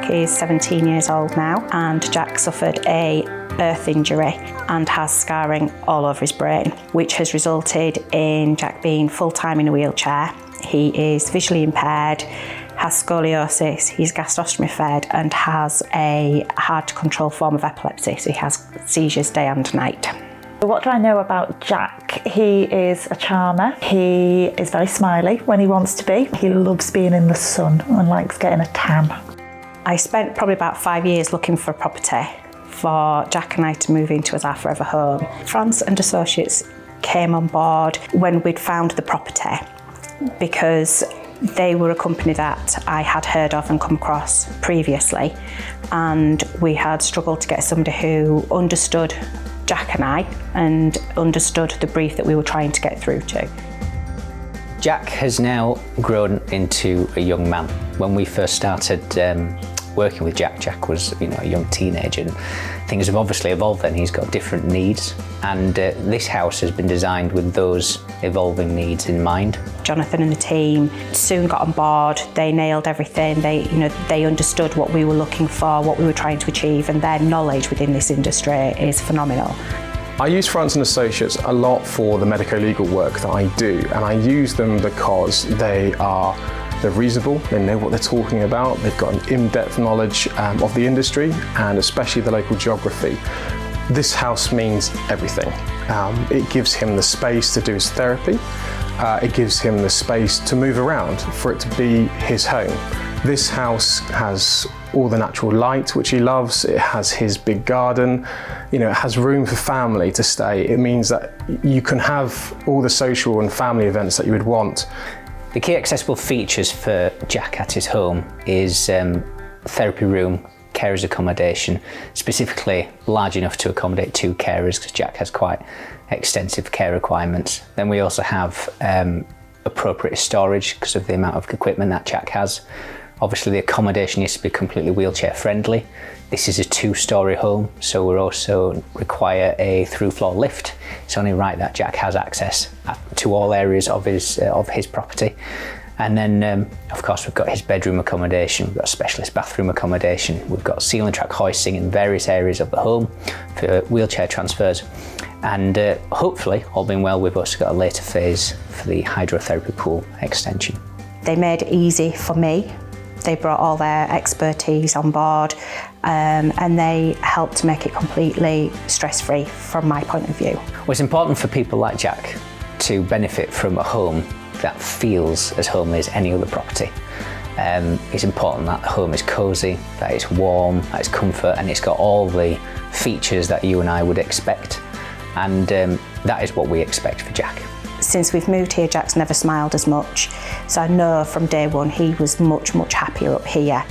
Jack is 17 years old now, and Jack suffered a earth injury and has scarring all over his brain, which has resulted in Jack being full-time in a wheelchair. He is visually impaired, has scoliosis, he's gastrostomy fed, and has a hard-to-control form of epilepsy, so he has seizures day and night. What do I know about Jack? He is a charmer. He is very smiley when he wants to be. He loves being in the sun and likes getting a tan. I spent probably about 5 years looking for a property for Jack and I to move into as our forever home. France+Associates came on board when we'd found the property, because they were a company that I had heard of and come across previously, and we had struggled to get somebody who understood Jack and I and understood the brief that we were trying to get through to. Jack has now grown into a young man. When we first started working with Jack, Jack was a young teenager, and things have obviously evolved then. He's got different needs, and this house has been designed with those evolving needs in mind. Jonathan and the team soon got on board. They nailed everything. They understood what we were looking for, what we were trying to achieve, and their knowledge within this industry is phenomenal. I use France+Associates a lot for the medico-legal work that I do, and I use them because they're reasonable, they know what they're talking about, they've got an in-depth knowledge of the industry and especially the local geography. This house means everything. It gives him the space to do his therapy, it gives him the space to move around, for it to be his home. This house has all the natural light which he loves, it has his big garden, it has room for family to stay. It means that you can have all the social and family events that you would want. The key accessible features for Jack at his home is therapy room, carers accommodation, specifically large enough to accommodate 2 carers, because Jack has quite extensive care requirements. Then we also have appropriate storage because of the amount of equipment that Jack has. Obviously the accommodation needs to be completely wheelchair friendly. This is a 2-storey home, so we also require a through-floor lift. It's only right that Jack has access to all areas of his property. And then, of course, we've got his bedroom accommodation, we've got specialist bathroom accommodation, we've got ceiling track hoisting in various areas of the home for wheelchair transfers. And hopefully, all being well with us, got a later phase for the hydrotherapy pool extension. They made it easy for me. They brought all their expertise on board, and they helped to make it completely stress-free from my point of view. Well, it's important for people like Jack to benefit from a home that feels as homely as any other property. It's important that the home is cosy, that it's warm, that it's comfort, and it's got all the features that you and I would expect. And that is what we expect for Jack. Since we've moved here, Jack's never smiled as much. So I know from day one he was much, much happier up here.